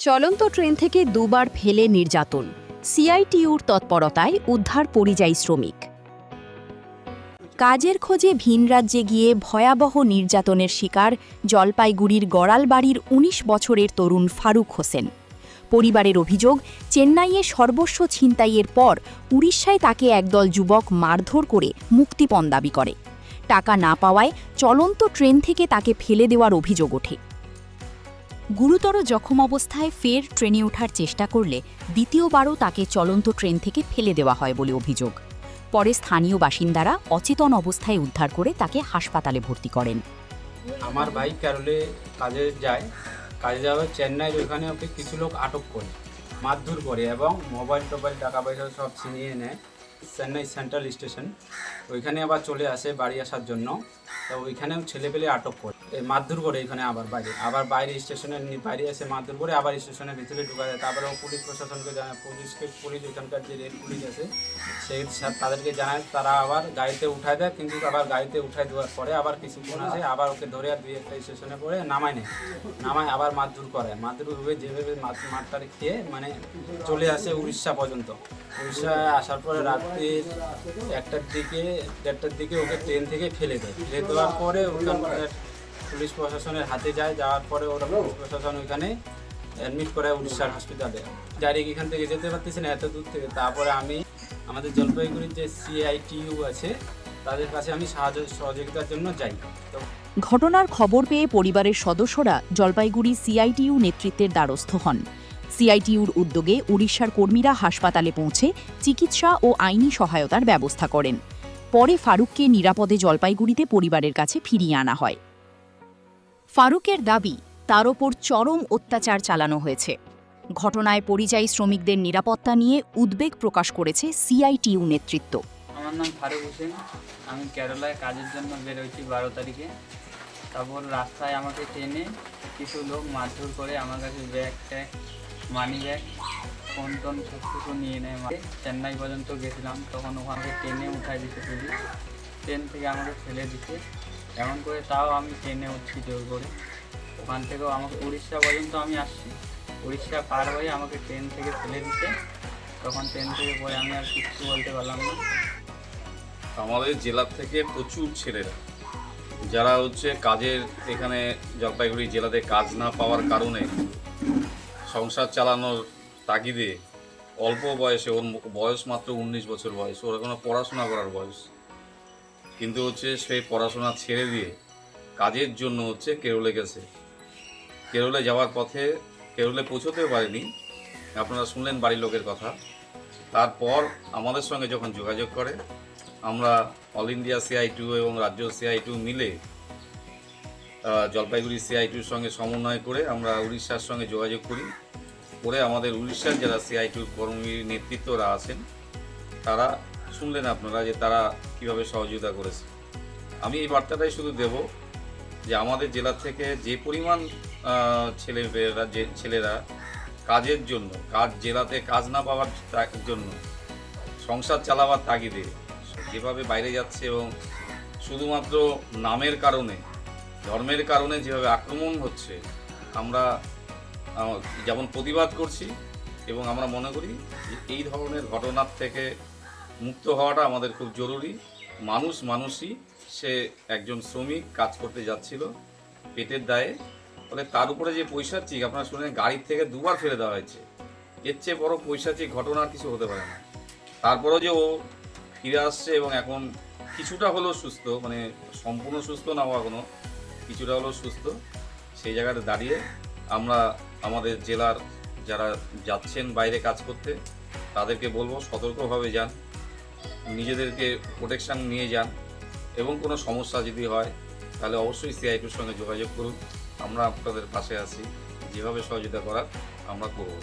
চলন্ত ট্রেন থেকে দুবার ফেলে নির্যাতন, সিআইটিইউর তৎপরতায় উদ্ধার পরিযায়ী শ্রমিক। কাজের খোঁজে ভিন রাজ্যে গিয়ে ভয়াবহ নির্যাতনের শিকার জলপাইগুড়ির গড়ালবাড়ির ১৯ বছরের তরুণ ফারুক হোসেন। পরিবারের অভিযোগ, চেন্নাইয়ে সর্বস্ব ছিনতাইয়ের পর উড়িষ্যায় তাকে একদল যুবক মারধর করে মুক্তিপণ দাবি করে। টাকা না পাওয়ায় চলন্ত ট্রেন থেকে তাকে ফেলে দেওয়ার অভিযোগ ওঠে। গুরুতর জখম অবস্থায় ফের ট্রেনে ওঠার চেষ্টা করলে দ্বিতীয়বারও তাকে চলন্ত ট্রেন থেকে ফেলে দেওয়া হয় বলে অভিযোগ। পরে স্থানীয় বাসিন্দারা অচেতন অবস্থায় উদ্ধার করে তাকে হাসপাতালে ভর্তি করেন। আমার ভাই কেরলে কাজে যাওয়ার চেন্নাইয়ের ওখানে ওকে কিছু লোক আটক করে মারধর করে এবং মোবাইল টাকা পয়সা সব ছিনিয়ে নেয়। চেন্নাই সেন্ট্রাল স্টেশন ওইখানে আবার চলে আসে বাড়ি আসার জন্য। তো ওইখানেও ছেলেপেলে আটক করে মারধর করে এখানে আবার বাইরে স্টেশনের বাইরে এসে মারধর করে আবার স্টেশনের ভিতরে ঢুকা যায়। তারপরে পুলিশ প্রশাসনকে জানায়, পুলিশ ওইখানকার যে রেল পুলিশ আছে সেই তাদেরকে জানায়, তারা আবার গাড়িতে উঠায় দেয়। কিন্তু আবার গাড়িতে উঠায় দেওয়ার পরে আবার কিছুক্ষণ আসে আবার ওকে ধরে আর দুই একটা স্টেশনে পরে নামায় আবার মারধর করে। মারধর হয়ে যেভাবে মারটারে খেয়ে চলে আসে উড়িষ্যা পর্যন্ত। উড়িষ্যায় আসার পরে রাত্রি 1টার দিকে 1:30টার দিকে ওকে ট্রেন থেকে ফেলে দেওয়ার পরে ওখানকার পুলিশ প্রশাসনের হাতে যাওয়ার পরে ওরা পুলিশ প্রশাসন ওইখানে অ্যাডমিট করে উড়িষ্যার হসপিটালে। ডাইরেক্ট এখান থেকে যেতে পারতেছি না এত দূর থেকে। তারপরে আমি আমাদের জলপাইগুড়ির যে সিআইটিইউ আছে তাদের কাছে আমি সহযোগিতার জন্য যাই। তো ঘটনার খবর পেয়ে পরিবারের সদস্যরা জলপাইগুড়ি সিআইটিইউ নেতৃত্বের দ্বারস্থ হন। সিআইটিইউর উদ্যোগে উড়িষ্যার কর্মীরা হাসপাতালে পৌঁছে চিকিৎসা ও আইনি সহায়তার ব্যবস্থা করেন। পরে ফারুককে নিরাপদে জলপাইগুড়িতে পরিবারের কাছে ফিরিয়ে আনা হয়। ফারুকের দাবি, তার ওপর চরম অত্যাচার চালানো হয়েছে। ঘটনায় পরিযায়ী শ্রমিকদের নিরাপত্তা নিয়ে উদ্বেগ প্রকাশ করেছে সিআইটিইউ নেতৃত্ব। আমার নাম ফারুক হোসেন। আমি কেরালায় কাজের জন্য বেরোচ্ছি 12 তারিখে। তারপর রাস্তায় আমাকে টেনে কিছু লোক মারধর করে আমার কাছে bag tag money bag phone tone সব কিছু নিয়ে নেয়। চেন্নাই পর্যন্ত গেছিলাম, তখন ওখানে টেনে উঠাই দিতে পুলিশ। ট্রেন থেকে আমাকে ফেলে দিতে এমন করে, তাও আমি ট্রেনে উঠছি জোর করে। ওখান থেকেও আমাকে উড়িষ্যা পর্যন্ত আমি আসছি। উড়িষ্যা পার হয়ে আমাকে ট্রেন থেকে ফেলে দিতে, তখন ট্রেন থেকে পরে আমি আর কিছু বলতে পারলাম না। আমাদের জেলার থেকে প্রচুর ছেলেরা যারা কাজের এখানে জলপাইগুড়ি জেলাতে কাজ না পাওয়ার কারণে সংসার চালানোর তাগিদে অল্প বয়সে, ওর বয়স মাত্র 19 বছর বয়স, ওর এখনো পড়াশোনা করার বয়স, কিন্তু সেই পড়াশোনা ছেড়ে দিয়ে কাজের জন্য কেরলে গেছে। কেরলে যাওয়ার পথে কেরলে পৌঁছতেও পারেনি, আপনারা শুনলেন বাড়ির লোকের কথা। তারপর আমাদের সঙ্গে যখন যোগাযোগ করে, আমরা অল ইন্ডিয়া সিআইটিইউ এবং রাজ্য সিআইটিইউ মিলে জলপাইগুড়ি সিআইটিইউর সঙ্গে সমন্বয় করে আমরা উড়িষ্যার সঙ্গে যোগাযোগ করে আমাদের উড়িষ্যার যারা সিআইটিইউ কর্মী নেতৃত্বরা আছেন তারা শুনলেন আপনারা যে তারা কীভাবে সহযোগিতা করেছে। আমি এই বার্তাটাই শুধু দেব যে আমাদের জেলা থেকে যে পরিমাণ ছেলেরা কাজের জন্য, জেলাতে কাজ না পাওয়ার জন্য, সংসার চালাবার তাগিদে যেভাবে বাইরে যাচ্ছে এবং শুধুমাত্র নামের কারণে, ধর্মের কারণে যেভাবে আক্রমণ হচ্ছে, আমরা যেমন প্রতিবাদ করছি এবং আমরা মনে করি যে এই ধরনের ঘটনার থেকে মুক্ত হওয়াটা আমাদের খুব জরুরি। মানুষই সে একজন শ্রমিক কাজ করতে যাচ্ছিল পেটের দায়ে, ফলে তার উপরে যে পৈশাচিক, আপনারা শুনেন গাড়ির থেকে দুবার ফেলে দেওয়া হয়েছে। এর চেয়ে বড় পৈশাচিক ঘটনা কিছু হতে পারে না। তারপরেও যে ও ফিরে আসছে এবং এখন কিছুটা হলেও সুস্থ, সম্পূর্ণ সুস্থ না হওয়া, কোনো কিছুটা হলেও সুস্থ, সেই জায়গাটা দাঁড়িয়ে আমরা আমাদের জেলার যারা যাচ্ছেন বাইরে কাজ করতে তাদেরকে বলবো সতর্কভাবে যান, নিজেদেরকে প্রোটেকশান নিয়ে যান এবং কোনো সমস্যা যদি হয় তাহলে অবশ্যই সিআইটিইউর সঙ্গে যোগাযোগ করুন। আমরা আপনাদের পাশে আছি, যেভাবে সহযোগিতা করার আমরা করব।